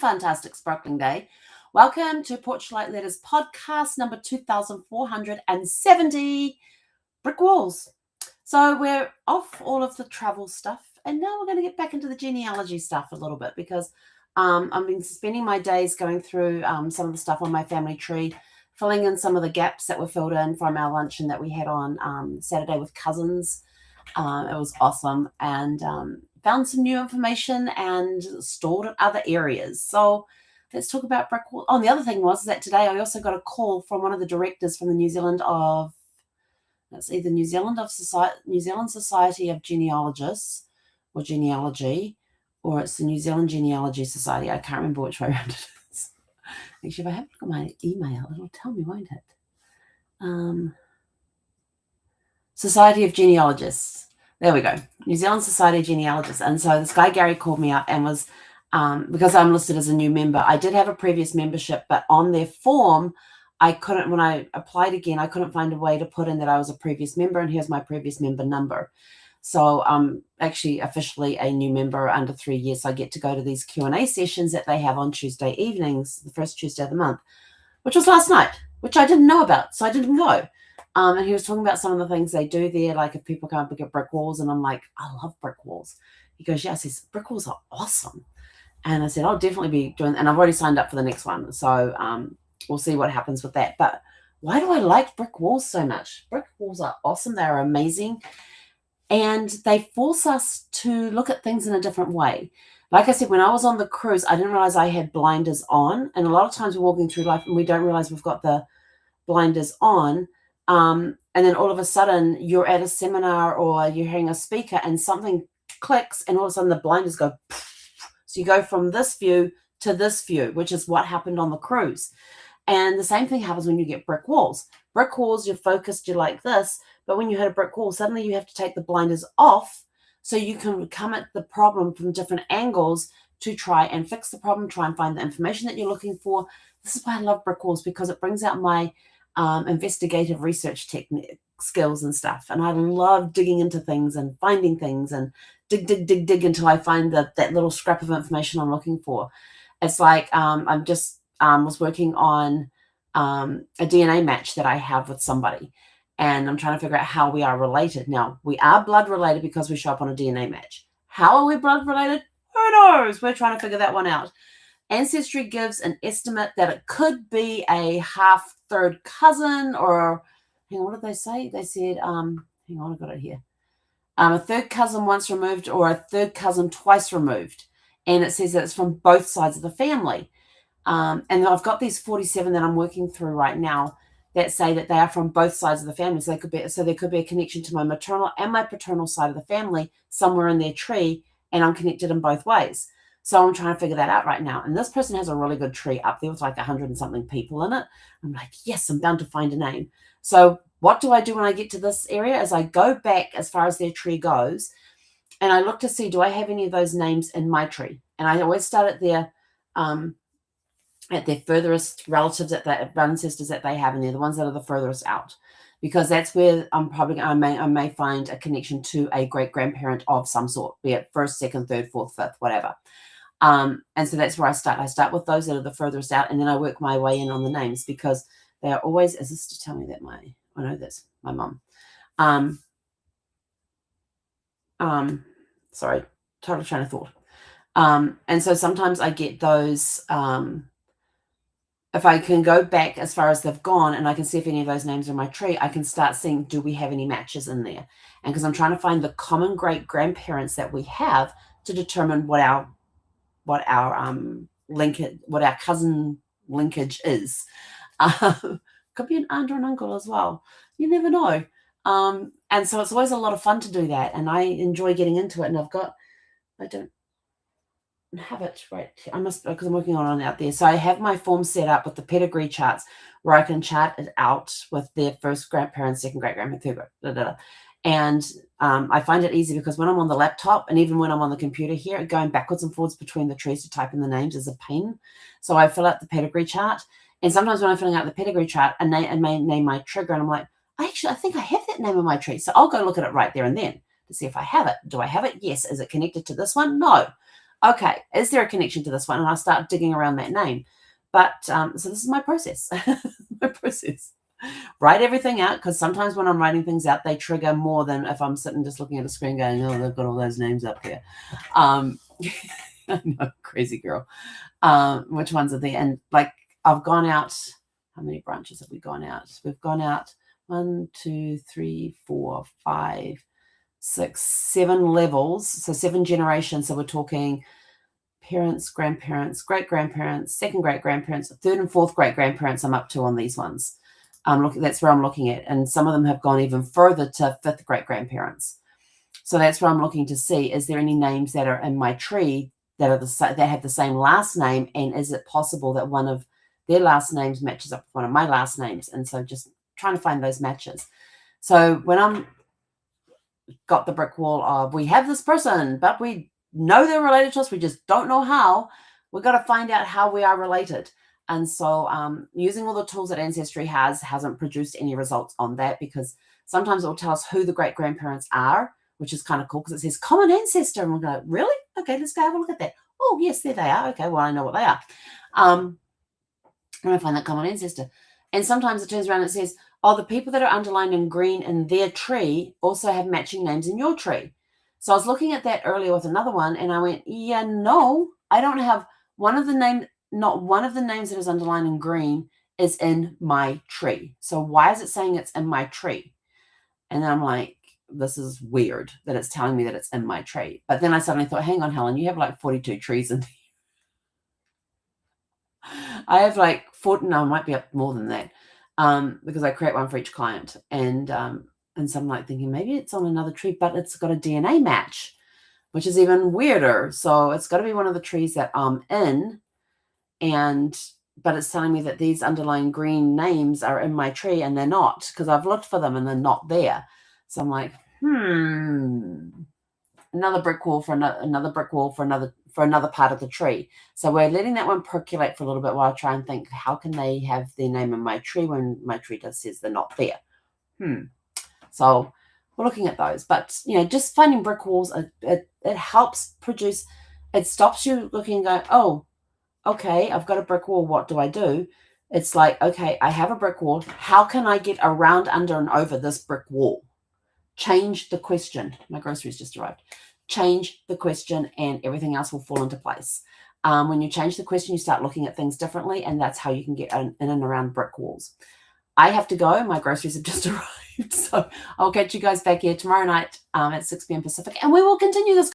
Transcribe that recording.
fantastic sparkling day. Welcome to Porchlight Letters podcast number 2470, Brick Walls. So we're off all of the travel stuff, and now we're going to get back into the genealogy stuff a little bit because I've been spending my days going through some of the stuff on my family tree, filling in some of the gaps that were filled in from our luncheon that we had on Saturday with cousins. It was awesome, and found some new information and stored in other areas. So let's talk about brick wall. Oh, and the other thing was that today I also got a call from one of the directors from the New Zealand Society of Genealogists or Genealogy, or it's the New Zealand Genealogy Society. I can't remember which way around it is. Actually, if I have a look at my email, it'll tell me, won't it? Society of Genealogists. There we go. New Zealand Society of Genealogists. And so this guy, Gary, called me up and was, because I'm listed as a new member, I did have a previous membership, but on their form, I couldn't, when I applied again, I couldn't find a way to put in that I was a previous member, and here's my previous member number. So I'm actually officially a new member under 3 years. So I get to go to these Q&A sessions that they have on Tuesday evenings, the first Tuesday of the month, which was last night, which I didn't know about, so I didn't go. And he was talking about some of the things they do there, like if people come up and get brick walls, and I'm like, I love brick walls. He goes, yeah, I says, brick walls are awesome. And I said, I'll definitely be doing, and I've already signed up for the next one. So we'll see what happens with that. But why do I like brick walls so much? Brick walls are awesome. They're amazing. And they force us to look at things in a different way. Like I said, when I was on the cruise, I didn't realize I had blinders on. And a lot of times we're walking through life and we don't realize we've got the blinders on. And then all of a sudden you're at a seminar or you're hearing a speaker and something clicks and all of a sudden the blinders go. So you go from this view to this view, which is what happened on the cruise. And the same thing happens when you get brick walls. Brick walls, you're focused, you're like this. But when you hit a brick wall, suddenly you have to take the blinders off so you can come at the problem from different angles to try and fix the problem, try and find the information that you're looking for. This is why I love brick walls, because it brings out my investigative research technique skills and stuff. And I love digging into things and finding things and dig until I find that little scrap of information I'm looking for. It's like I'm just was working on a DNA match that I have with somebody, and I'm trying to figure out how we are related. Now, we are blood related because we show up on a DNA match. How are we blood related? Who knows? We're trying to figure that one out. Ancestry gives an estimate that it could be a half-third cousin, or hang on, what did they say? They said, hang on, I've got it here. A third cousin once removed or a third cousin twice removed. And it says that it's from both sides of the family. And I've got these 47 that I'm working through right now that say that they are from both sides of the family. So there could be a connection to my maternal and my paternal side of the family somewhere in their tree, and I'm connected in both ways. So I'm trying to figure that out right now. And this person has a really good tree up there with like 100 and something people in it. I'm like, yes, I'm bound to find a name. So what do I do when I get to this area? Is I go back as far as their tree goes, and I look to see, do I have any of those names in my tree? And I always start at their furthest relatives, at the ancestors that they have, and they're the ones that are the furthest out, because that's where I may find a connection to a great grandparent of some sort, be it first, second, third, fourth, fifth, whatever. And so that's where I start. I start with those that are the furthest out, and then I work my way in on the names, because they are always, is this to tell me that I know that's my mum. Sorry, total train of thought. And so sometimes I get those, if I can go back as far as they've gone and I can see if any of those names are in my tree, I can start seeing, do we have any matches in there? And because I'm trying to find the common great grandparents that we have to determine what our cousin linkage is. Could be an aunt or an uncle as well. You never know. And so it's always a lot of fun to do that, and I enjoy getting into it. And I don't have it right. I must, because I'm working on it out there. So I have my form set up with the pedigree charts where I can chart it out with their first grandparents, second great grandparent, third great, and I find it easy because when I'm on the laptop and even when I'm on the computer here, going backwards and forwards between the trees to type in the names is a pain. So I fill out the pedigree chart, and sometimes when I'm filling out the pedigree chart, I may name my trigger, and I'm like, I think I have that name in my tree. So I'll go look at it right there and then to see if I have it. Do I have it? Yes. Is it connected to this one? No. okay, is there a connection to this one? And I start digging around that name. But so this is my process. My process. Write everything out, because sometimes when I'm writing things out, they trigger more than if I'm sitting just looking at a screen going, oh, they've got all those names up here. I know, crazy girl. Which ones are there? And like, I've gone out. How many branches have we gone out? We've gone out 1, 2, 3, 4, 5, 6, 7 levels. So 7 generations. So we're talking parents, grandparents, great-grandparents, second great-grandparents, third and fourth great-grandparents I'm up to on these ones. That's where I'm looking at. And some of them have gone even further to fifth great-grandparents. So that's where I'm looking to see, is there any names that are in my tree that are that have the same last name, and is it possible that one of their last names matches up with one of my last names? And so just trying to find those matches. So when I'm got the brick wall of, we have this person, but we know they're related to us, we just don't know how, we've got to find out how we are related. And so using all the tools that Ancestry hasn't produced any results on that, because sometimes it will tell us who the great-grandparents are, which is kind of cool, because it says common ancestor, and we'll go, really? Okay, let's go have a look at that. Oh, yes, there they are. Okay, well, I know what they are. I'm going to find that common ancestor. And sometimes it turns around and it says, oh, the people that are underlined in green in their tree also have matching names in your tree. So I was looking at that earlier with another one, and I went, yeah, no, I don't have one of the names. Not one of the names that is underlined in green is in my tree. So why is it saying it's in my tree? And then I'm like, this is weird that it's telling me that it's in my tree. But then I suddenly thought, hang on, Helen, you have like 42 trees in there. I have like 40, no, it might be up more than that, because I create one for each client. And so I'm like thinking maybe it's on another tree, but it's got a DNA match, which is even weirder. So it's got to be one of the trees that I'm in. But it's telling me that these underlying green names are in my tree, and they're not, because I've looked for them and they're not there. So I'm like, another brick wall for another brick wall for another part of the tree. So we're letting that one percolate for a little bit while I try and think, how can they have their name in my tree when my tree just says they're not there? So we're looking at those. But, just finding brick walls, it helps produce, it stops you looking and going, oh, okay, I've got a brick wall. What do I do? It's like, okay, I have a brick wall. How can I get around, under, and over this brick wall? Change the question. My groceries just arrived. Change the question, and everything else will fall into place. When you change the question, you start looking at things differently, and that's how you can get in and around brick walls. I have to go. My groceries have just arrived. So I'll catch you guys back here tomorrow night at 6 p.m. Pacific, and we will continue this